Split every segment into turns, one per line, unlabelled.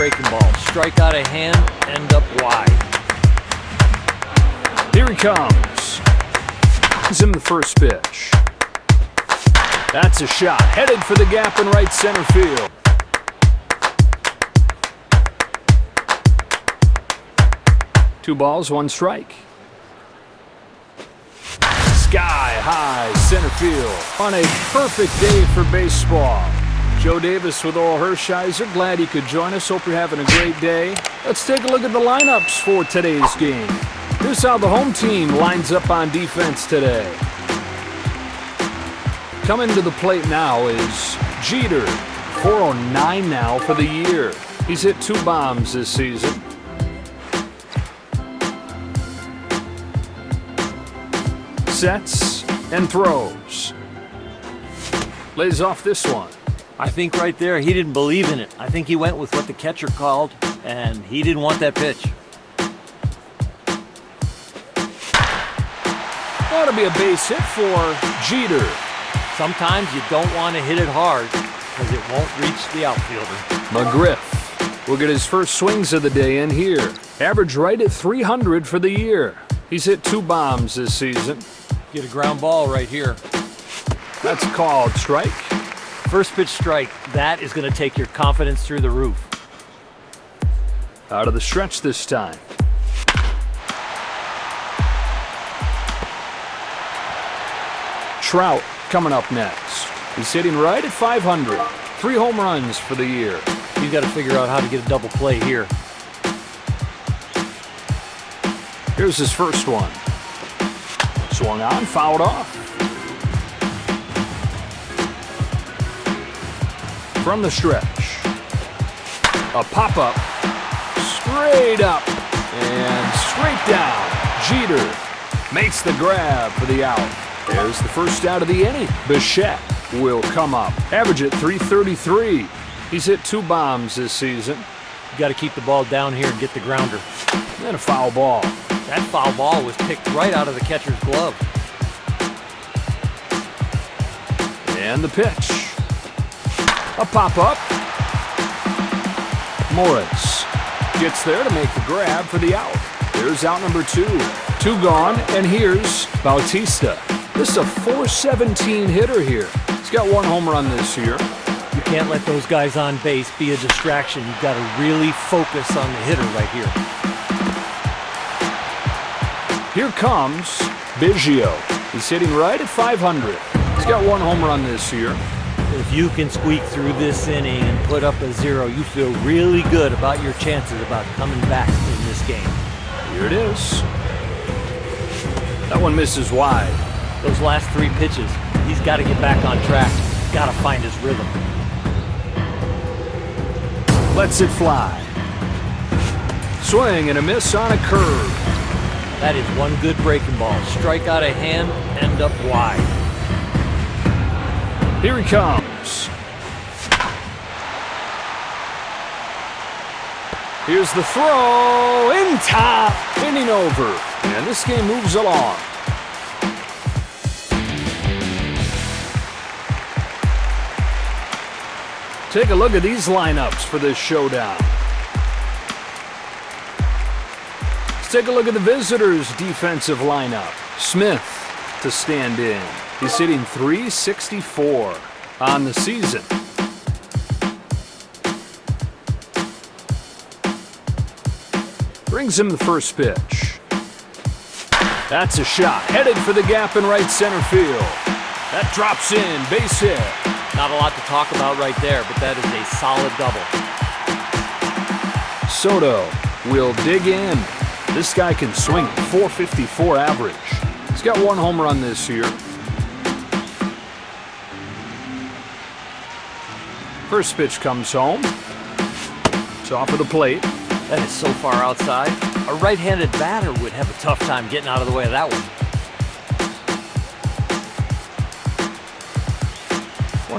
breaking ball. Strike out of hand, end up wide.
Here he comes. He's in the first pitch. That's a shot. Headed for the gap in right center field. Two balls, one strike. Sky high center field on a perfect day for baseball. Joe Davis with Oral Hershiser. Glad he could join us. Hope you're having a great day. Let's take a look at the lineups for today's game. Here's how the home team lines up on defense today. Coming to the plate now is Jeter. 409 now for the year. He's hit 2 bombs this season. Sets and throws. Lays off this one.
I think right there he didn't believe in it. I think he went with what the catcher called, and he didn't want that pitch.
Ought to be a base hit for Jeter.
Sometimes you don't want to hit it hard because it won't reach the outfielder.
McGriff will get his first swings of the day in here. Average right at 300 for the year. He's hit 2 bombs this season.
Get a ground ball right here.
That's called strike.
First pitch strike. That is going to take your confidence through the roof.
Out of the stretch this time. Trout coming up next. He's hitting right at 500. 3 home runs for the year.
You've got to figure out how to get a double play here.
Here's his first one. Swung on, fouled off. From the stretch. A pop-up. Straight up. And straight down. Jeter makes the grab for the out. There's the first out of the inning. Bichette will come up. Average at 333. He's hit 2 bombs this season.
You got to keep the ball down here and get the grounder.
And a foul ball.
That foul ball was picked right out of the catcher's glove.
And the pitch. A pop-up. Morris gets there to make the grab for the out. There's out number 2. 2 gone, and here's Bautista. This is a .417 hitter here. He's got 1 home run this year.
You can't let those guys on base be a distraction. You've got to really focus on the hitter right here.
Here comes Biggio. He's hitting right at 500. He's got 1 home run this year.
If you can squeak through this inning and put up a 0, you feel really good about your chances about coming back in this game.
Here it is. That one misses wide.
Those last 3 pitches, he's got to get back on track. He's got to find his rhythm.
Lets it fly. Swing and a miss on a curve.
That is one good breaking ball. Strike out of hand, end up wide.
Here he comes. Here's the throw. In time. Inning over. And this game moves along. Take a look at these lineups for this showdown. Let's take a look at the visitors' defensive lineup. Smith to stand in. He's hitting .364 on the season. Brings him the first pitch. That's a shot. Headed for the gap in right center field. That drops in. Base hit.
Not a lot to talk about right there, but that is a solid double.
Soto will dig in. This guy can swing. .454 average. He's got 1 home run this year. First pitch comes home. It's off of the plate.
That is so far outside. A right-handed batter would have a tough time getting out of the way of that one.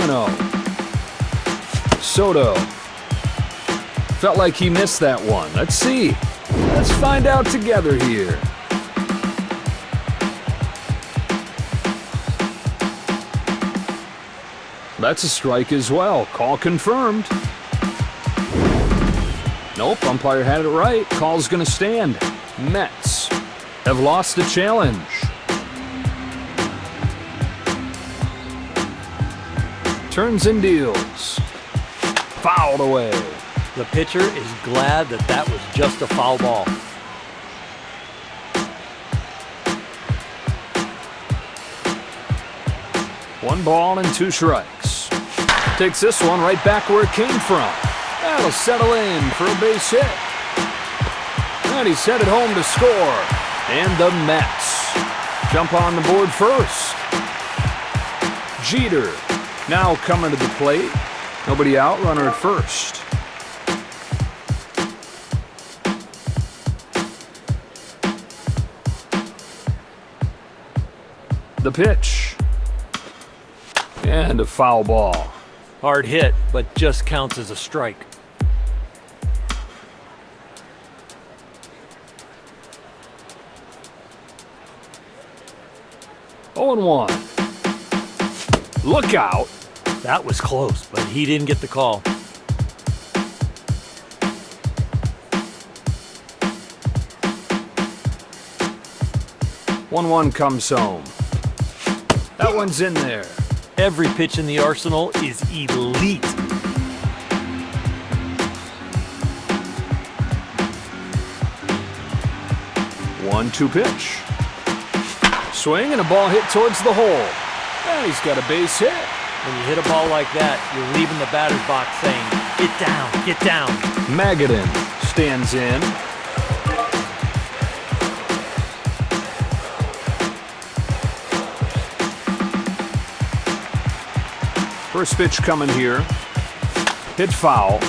1-0. Soto. Felt like he missed that one. Let's see. Let's find out together here. That's a strike as well. Call confirmed. Nope, umpire had it right. Call's gonna stand. Mets have lost the challenge. Turns and deals. Fouled away.
The pitcher is glad that that was just a foul ball.
One ball and two strikes. Takes this one right back where it came from. That'll settle in for a base hit. And he's headed home to score. And the Mets jump on the board first. Jeter now coming to the plate. Nobody out, runner at first. The pitch. And a foul ball.
Hard hit, but just counts as a strike.
Oh and 1. Look out.
That was close, but he didn't get the call.
One comes home. That one's in there.
Every pitch in the arsenal is elite.
1-2 pitch. Swing and a ball hit towards the hole. And he's got a base hit.
When you hit a ball like that, you're leaving the batter's box saying, get down, get down.
Magadan stands in. First pitch coming here. Hit foul.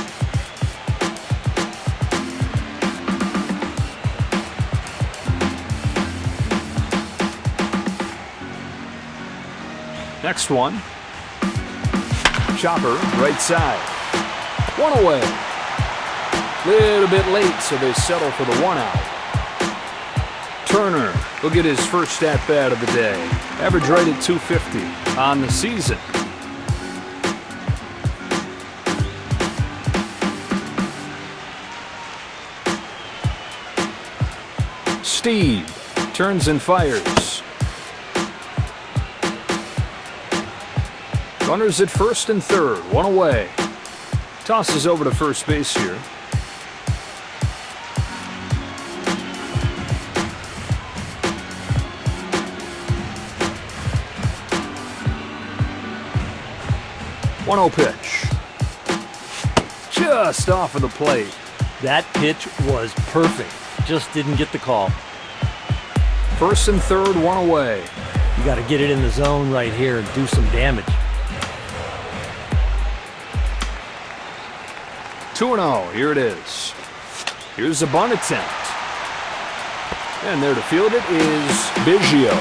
Next one. Chopper, right side. One away. Little bit late, so they settle for the 1 out. Turner will get his first at-bat of the day. Average right at 250 on the season. Steve turns and fires. Runners at first and third, 1 away. Tosses over to first base here. One 0 pitch. Just off of the plate.
That pitch was perfect. Just didn't get the call.
First and third, 1 away.
You got to get it in the zone right here and do some damage.
2-0, here it is. Here's a bunt attempt. And there to field it is Biggio.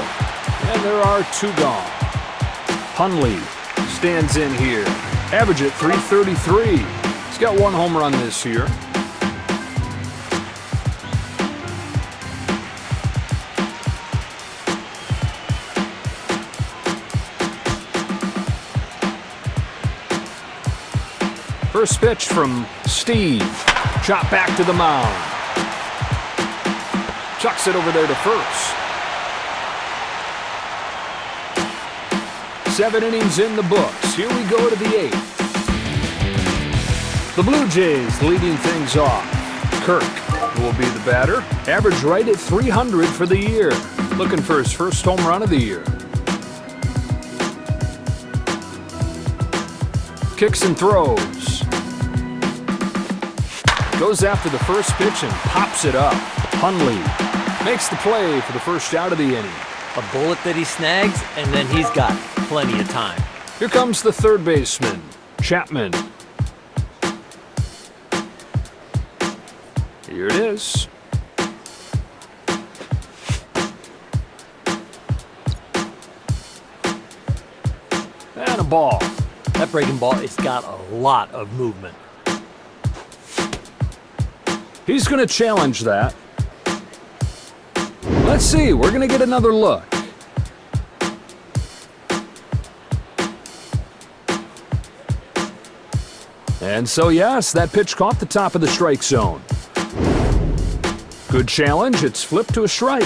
And there are 2 gone. Hundley stands in here. Average at 333. He's got 1 home run this year. First pitch from Steve. Chop back to the mound. Chucks it over there to first. 7 innings in the books. Here we go to the 8th. The Blue Jays leading things off. Kirk will be the batter. Average right at 300 for the year. Looking for his first home run of the year. Kicks and throws. Goes after the first pitch and pops it up. Hundley makes the play for the first out of the inning.
A bullet that he snags, and then he's got plenty of time.
Here comes the third baseman, Chapman. Here it is. And a ball.
That breaking ball has got a lot of movement.
He's going to challenge that. Let's see, we're going to get another look. And so, yes, that pitch caught the top of the strike zone. Good challenge. It's flipped to a strike.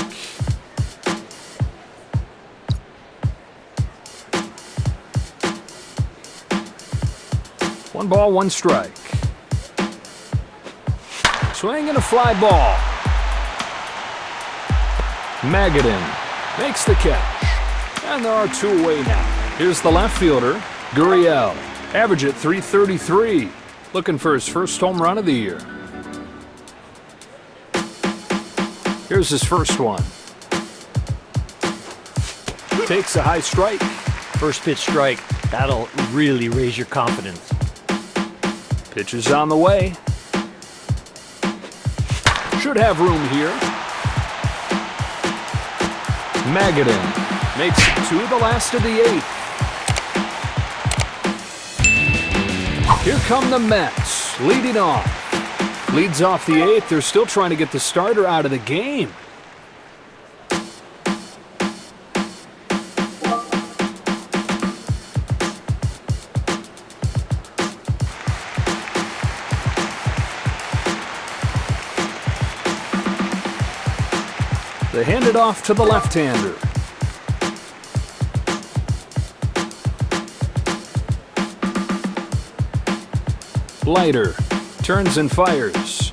One ball, one strike. Swing and a fly ball. Magadan makes the catch. And there are two away now. Here's the left fielder, Gurriel. Average at .333. Looking for his first home run of the year. Here's his first one. Takes a high strike.
First pitch strike. That'll really raise your confidence.
Pitch is on the way. Should have room here. Magadan makes it to the last of the eighth. Here come the Mets, leading off. Leads off the eighth. They're still trying to get the starter out of the game. They hand it off to the left-hander. Leiter turns and fires.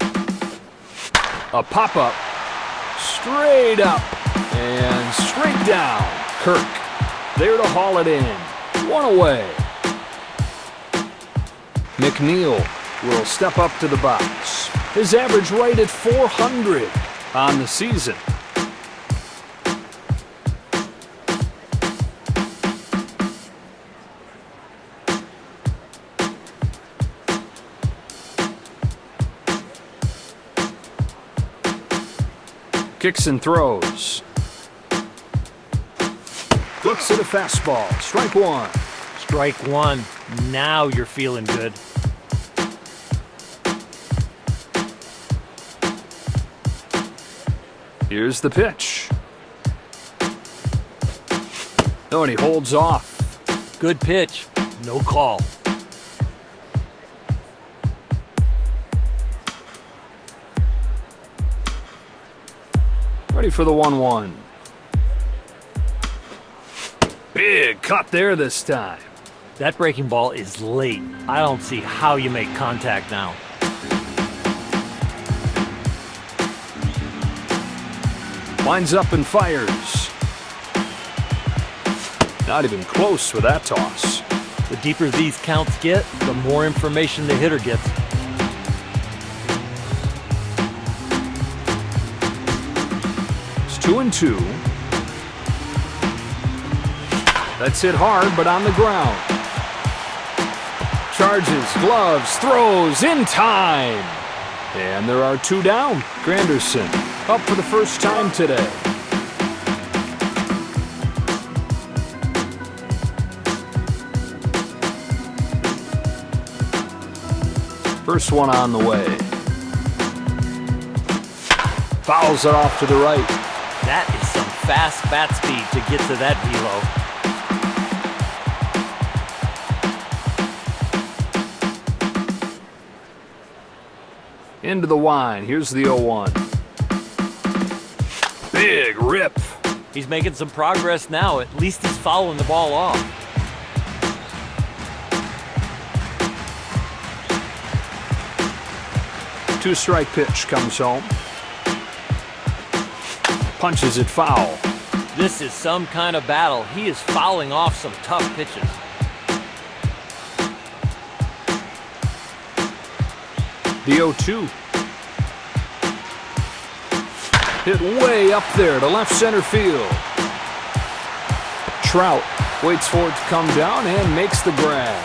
A pop-up. Straight up and straight down. Kirk there to haul it in. One away. McNeil will step up to the box. His average right at .400 on the season. Kicks and throws. Looks at a fastball. Strike one.
Strike one. Now you're feeling good.
Here's the pitch. Oh, and he holds off.
Good pitch. No call.
Ready for the 1-1. Big cut there this time.
That breaking ball is late. I don't see how you make contact now.
Lines up and fires. Not even close with that toss.
The deeper these counts get, the more information the hitter gets.
It's 2-2. That's hit hard, but on the ground. Charges, gloves, throws, in time. And there are two down. Granderson up for the first time today. First one on the way. Fouls it off to the right.
That is some fast bat speed to get to that velo.
Into the wine. Here's the 0-1. Big rip.
He's making some progress now. At least he's fouling the ball off.
Two-strike pitch comes home. Punches it foul.
This is some kind of battle. He is fouling off some tough pitches.
The 0-2. Hit way up there to left center field. Trout waits for it to come down and makes the grab.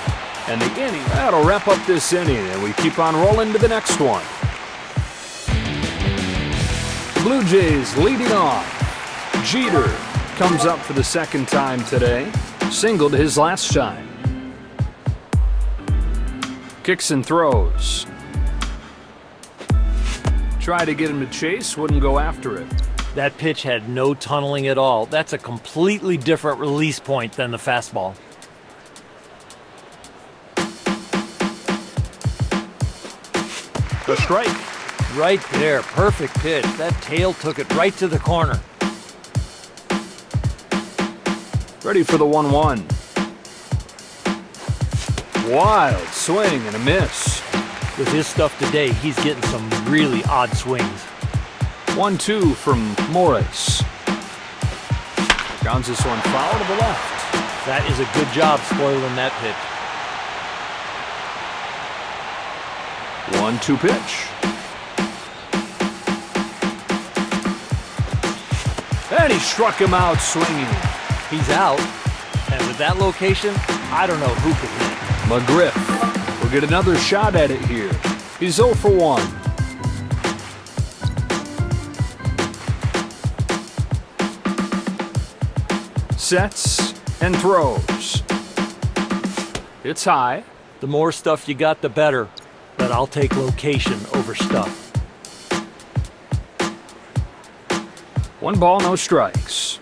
And the inning, that'll wrap up this inning, and we keep on rolling to the next one. The Blue Jays leading off. Jeter comes up for the second time today. Singled his last time. Kicks and throws. Try to get him to chase, wouldn't go after it.
That pitch had no tunneling at all. That's a completely different release point than the fastball.
A strike.
Right there, perfect pitch. That tail took it right to the corner.
Ready for the 1-1. Wild swing and a miss.
With his stuff today, he's getting some really odd swings.
1-2 from Morris. Grounds this one foul to the left.
That is a good job spoiling that pitch.
1-2 pitch. And he struck him out swinging.
He's out. And with that location, I don't know who could hit.
McGriff will get another shot at it here. He's 0 for 1. Sets and throws. It's high.
The more stuff you got, the better. But I'll take location over stuff.
1 ball, no strikes.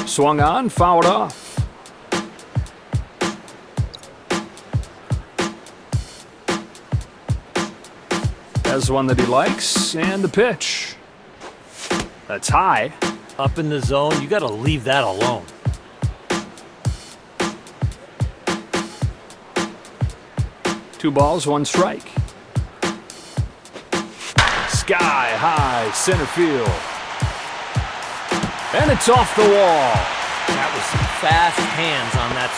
Swung on, fouled off. Has one that he likes, and the pitch. That's high.
Up in the zone, you got to leave that alone.
Two balls, 1 strike. Sky high, center field. And it's off the wall.
That was some fast hands on that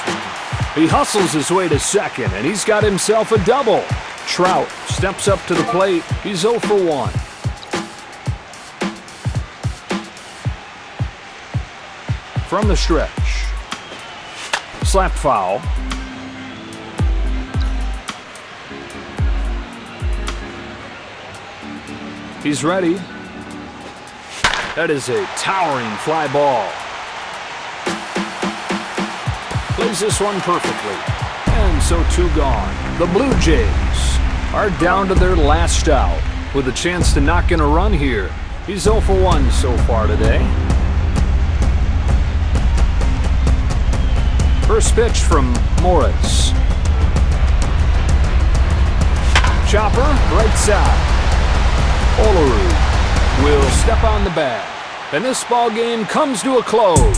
swing.
He hustles his way to second, and he's got himself a double. Trout steps up to the plate. He's 0 for 1. From the stretch. Slap foul. He's ready. That is a towering fly ball. Plays this one perfectly. And so 2 gone. The Blue Jays are down to their last out with a chance to knock in a run here. He's 0 for 1 so far today. First pitch from Morris. Chopper, right side. Olaru will step on the bag. And this ball game comes to a close.